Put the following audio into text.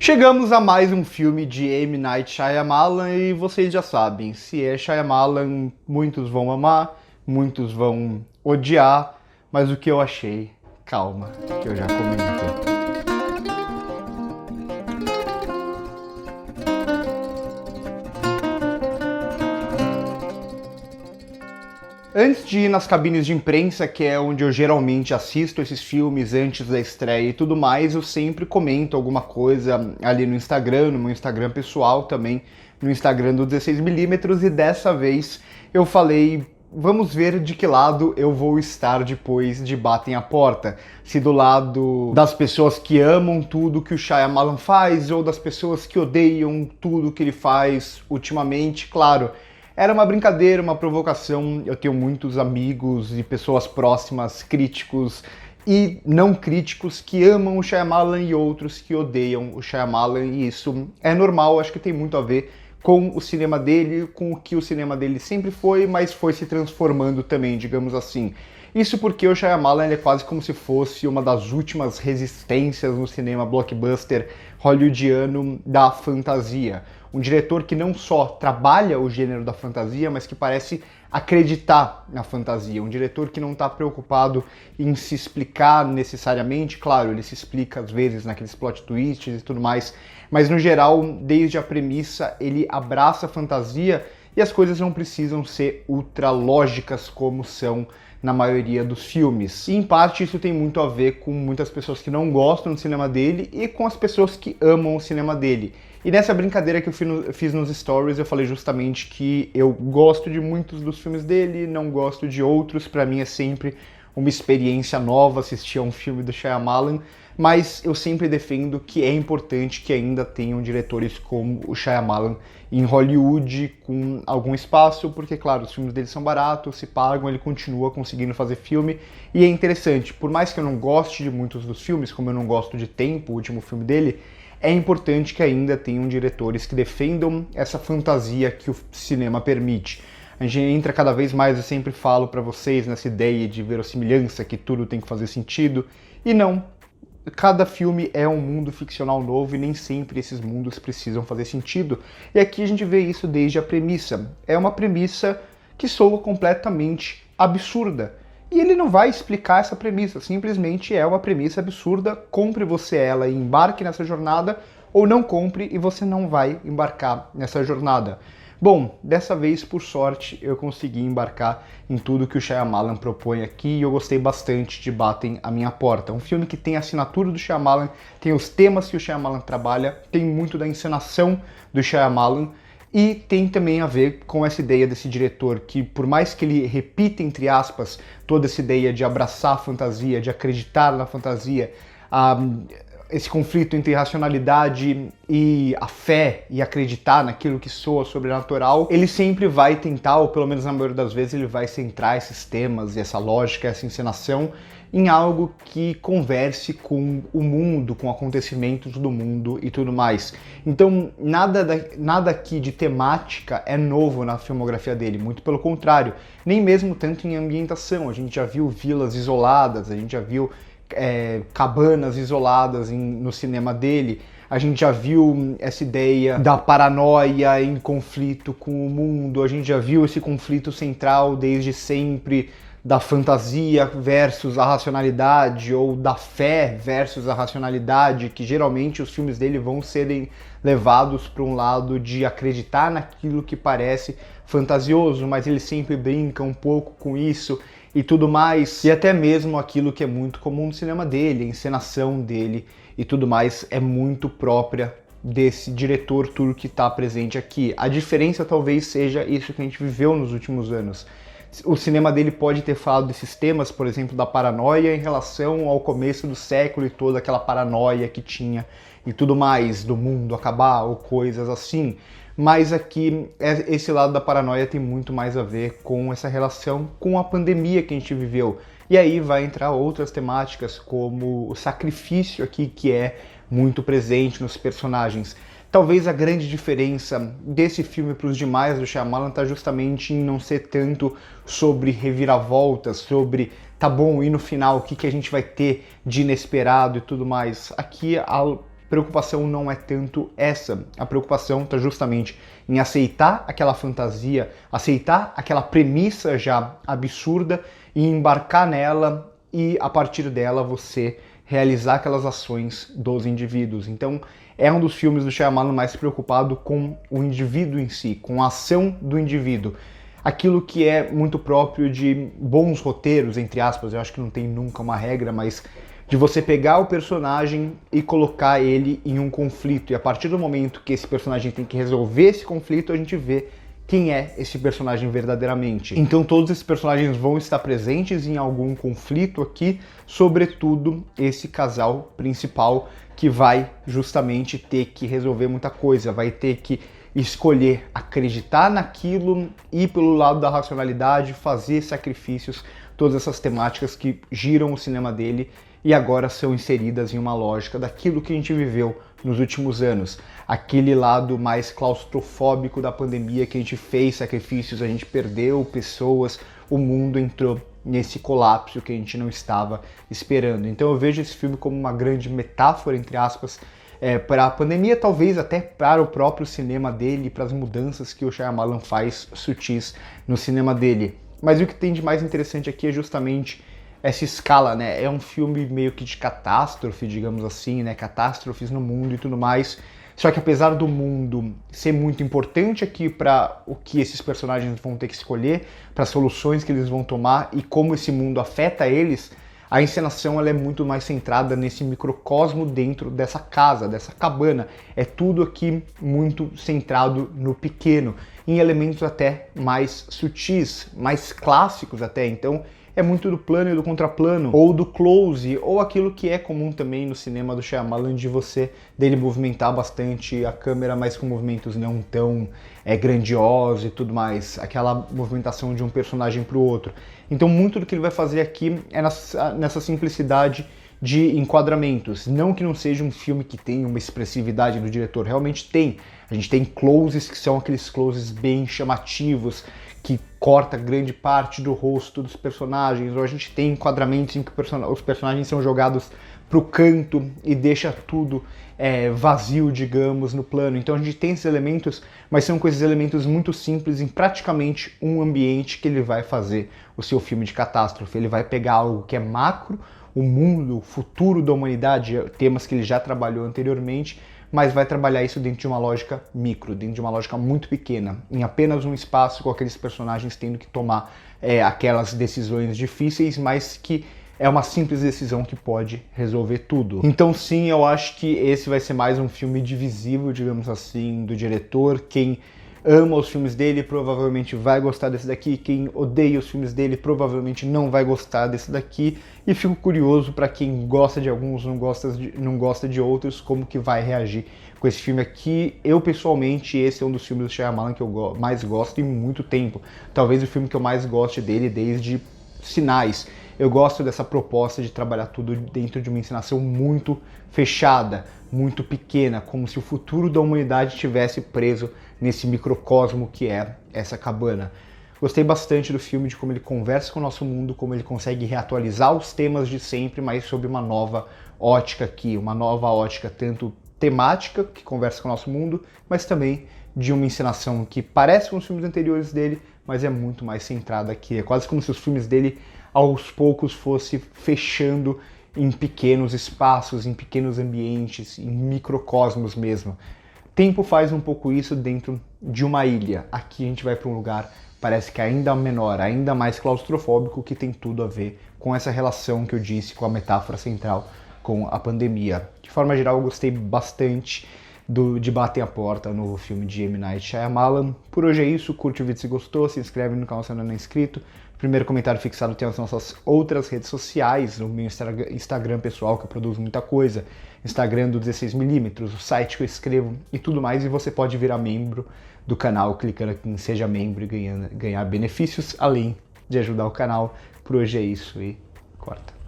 Chegamos a mais um filme de M. Night Shyamalan e vocês já sabem, se é Shyamalan, muitos vão amar, muitos vão odiar, mas o que eu achei, calma, que eu já comento. Antes de ir nas cabines de imprensa, que é onde eu geralmente assisto esses filmes antes da estreia e tudo mais, eu sempre comento alguma coisa ali no Instagram, no meu Instagram pessoal também, no Instagram do 16mm, e dessa vez eu falei, vamos ver de que lado eu vou estar depois de Batem a Porta. Se do lado das pessoas que amam tudo que o Shyamalan faz, ou das pessoas que odeiam tudo que ele faz ultimamente, claro. Era uma brincadeira, uma provocação. Eu tenho muitos amigos e pessoas próximas, críticos e não críticos, que amam o Shyamalan e outros que odeiam o Shyamalan, e isso é normal, acho que tem muito a ver com o cinema dele, com o que o cinema dele sempre foi, mas foi se transformando também, digamos assim. Isso porque o Shyamalan é quase como se fosse uma das últimas resistências no cinema blockbuster hollywoodiano da fantasia. Um diretor que não só trabalha o gênero da fantasia, mas que parece acreditar na fantasia. Um diretor que não está preocupado em se explicar necessariamente. Claro, ele se explica às vezes naqueles plot twists e tudo mais, mas no geral, desde a premissa, ele abraça a fantasia e as coisas não precisam ser ultra lógicas como são na maioria dos filmes. E em parte isso tem muito a ver com muitas pessoas que não gostam do cinema dele e com as pessoas que amam o cinema dele. E nessa brincadeira que eu fiz nos stories, eu falei justamente que eu gosto de muitos dos filmes dele, não gosto de outros. Pra mim é sempre uma experiência nova assistir a um filme do Shyamalan, mas eu sempre defendo que é importante que ainda tenham diretores como o Shyamalan em Hollywood com algum espaço, porque, claro, os filmes dele são baratos, se pagam, ele continua conseguindo fazer filme, e é interessante, por mais que eu não goste de muitos dos filmes, como eu não gosto de Tempo, o último filme dele, é importante que ainda tenham diretores que defendam essa fantasia que o cinema permite. A gente entra cada vez mais, eu sempre falo pra vocês, nessa ideia de verossimilhança, que tudo tem que fazer sentido, e não. Cada filme é um mundo ficcional novo e nem sempre esses mundos precisam fazer sentido. E aqui a gente vê isso desde a premissa. É uma premissa que soa completamente absurda. E ele não vai explicar essa premissa, simplesmente é uma premissa absurda, compre você ela e embarque nessa jornada, ou não compre e você não vai embarcar nessa jornada. Bom, dessa vez, por sorte, eu consegui embarcar em tudo que o Shyamalan propõe aqui e eu gostei bastante de Batem a Minha Porta. Um filme que tem a assinatura do Shyamalan, tem os temas que o Shyamalan trabalha, tem muito da encenação do Shyamalan e tem também a ver com essa ideia desse diretor que, por mais que ele repita, entre aspas, toda essa ideia de abraçar a fantasia, de acreditar na fantasia, esse conflito entre racionalidade e a fé e acreditar naquilo que soa sobrenatural, ele sempre vai tentar, ou pelo menos na maioria das vezes, ele vai centrar esses temas e essa lógica, essa encenação em algo que converse com o mundo, com acontecimentos do mundo e tudo mais. Então, nada aqui de temática é novo na filmografia dele, muito pelo contrário, nem mesmo tanto em ambientação. A gente já viu vilas isoladas, a gente já viu cabanas isoladas no cinema dele, a gente já viu essa ideia da paranoia em conflito com o mundo, a gente já viu esse conflito central desde sempre da fantasia versus a racionalidade, ou da fé versus a racionalidade, que geralmente os filmes dele vão serem levados para um lado de acreditar naquilo que parece fantasioso, mas ele sempre brinca um pouco com isso e tudo mais, e até mesmo aquilo que é muito comum no cinema dele, a encenação dele e tudo mais é muito própria desse diretor tudo que está presente aqui. A diferença talvez seja isso que a gente viveu nos últimos anos. O cinema dele pode ter falado desses temas, por exemplo, da paranoia em relação ao começo do século e toda aquela paranoia que tinha e tudo mais, do mundo acabar ou coisas assim. Mas aqui, esse lado da paranoia tem muito mais a ver com essa relação com a pandemia que a gente viveu. E aí vai entrar outras temáticas, como o sacrifício aqui, que é muito presente nos personagens. Talvez a grande diferença desse filme para os demais do Shyamalan está justamente em não ser tanto sobre reviravoltas, sobre, tá bom, e no final, o que a gente vai ter de inesperado e tudo mais. Aqui preocupação não é tanto essa. A preocupação está justamente em aceitar aquela fantasia, aceitar aquela premissa já absurda e embarcar nela e, a partir dela, você realizar aquelas ações dos indivíduos. Então, é um dos filmes do Shyamalan mais preocupado com o indivíduo em si, com a ação do indivíduo. Aquilo que é muito próprio de bons roteiros, entre aspas, eu acho que não tem nunca uma regra, mas de você pegar o personagem e colocar ele em um conflito. E a partir do momento que esse personagem tem que resolver esse conflito, a gente vê quem é esse personagem verdadeiramente. Então todos esses personagens vão estar presentes em algum conflito aqui, sobretudo esse casal principal que vai justamente ter que resolver muita coisa, vai ter que escolher acreditar naquilo, ir pelo lado da racionalidade, fazer sacrifícios, todas essas temáticas que giram o cinema dele e agora são inseridas em uma lógica daquilo que a gente viveu nos últimos anos. Aquele lado mais claustrofóbico da pandemia, que a gente fez sacrifícios, a gente perdeu pessoas, o mundo entrou nesse colapso que a gente não estava esperando. Então eu vejo esse filme como uma grande metáfora, entre aspas, para a pandemia, talvez até para o próprio cinema dele, para as mudanças que o Shyamalan faz sutis no cinema dele. Mas o que tem de mais interessante aqui é justamente essa escala, né? É um filme meio que de catástrofe, digamos assim, né? Catástrofes no mundo e tudo mais. Só que apesar do mundo ser muito importante aqui para o que esses personagens vão ter que escolher, para as soluções que eles vão tomar e como esse mundo afeta eles, a encenação ela é muito mais centrada nesse microcosmo dentro dessa casa, dessa cabana. É tudo aqui muito centrado no pequeno, em elementos até mais sutis, mais clássicos até. Então é muito do plano e do contraplano, ou do close, ou aquilo que é comum também no cinema do Shyamalan, de dele movimentar bastante a câmera, mas com movimentos não tão grandiosos e tudo mais, aquela movimentação de um personagem para o outro. Então muito do que ele vai fazer aqui é nessa simplicidade de enquadramentos. Não que não seja um filme que tenha uma expressividade do diretor, realmente tem. A gente tem closes que são aqueles closes bem chamativos, que corta grande parte do rosto dos personagens, ou a gente tem enquadramentos em que os personagens são jogados para o canto e deixa tudo vazio, digamos, no plano. Então a gente tem esses elementos, mas são com esses elementos muito simples em praticamente um ambiente que ele vai fazer o seu filme de catástrofe. Ele vai pegar algo que é macro, o mundo, o futuro da humanidade, temas que ele já trabalhou anteriormente, mas vai trabalhar isso dentro de uma lógica micro, dentro de uma lógica muito pequena, em apenas um espaço com aqueles personagens tendo que tomar aquelas decisões difíceis, mas que é uma simples decisão que pode resolver tudo. Então sim, eu acho que esse vai ser mais um filme divisivo, digamos assim, do diretor. Quem ama os filmes dele provavelmente vai gostar desse daqui, quem odeia os filmes dele provavelmente não vai gostar desse daqui, e fico curioso para quem gosta de alguns, não gosta de outros, como que vai reagir com esse filme aqui. Eu pessoalmente, esse é um dos filmes do Shyamalan que eu mais gosto em muito tempo, talvez o filme que eu mais goste dele desde Sinais. Eu gosto dessa proposta de trabalhar tudo dentro de uma encenação muito fechada, muito pequena, como se o futuro da humanidade estivesse preso nesse microcosmo que é essa cabana. Gostei bastante do filme, de como ele conversa com o nosso mundo, como ele consegue reatualizar os temas de sempre, mas sob uma nova ótica aqui, uma nova ótica tanto temática, que conversa com o nosso mundo, mas também de uma encenação que parece com os filmes anteriores dele, mas é muito mais centrada aqui. É quase como se os filmes dele, aos poucos, fossem fechando em pequenos espaços, em pequenos ambientes, em microcosmos mesmo. Tempo faz um pouco isso dentro de uma ilha. Aqui a gente vai para um lugar, parece que ainda menor, ainda mais claustrofóbico, que tem tudo a ver com essa relação que eu disse, com a metáfora central, com a pandemia. De forma geral, eu gostei bastante de Batem a Porta, o novo filme de M. Night Shyamalan. Por hoje é isso, curte o vídeo se gostou, se inscreve no canal se ainda não é inscrito. Primeiro comentário fixado tem as nossas outras redes sociais, o meu Instagram pessoal, que eu produzo muita coisa, Instagram do 16mm, o site que eu escrevo e tudo mais, e você pode virar membro do canal clicando aqui em Seja Membro e ganhar benefícios, além de ajudar o canal. Por hoje é isso e corta.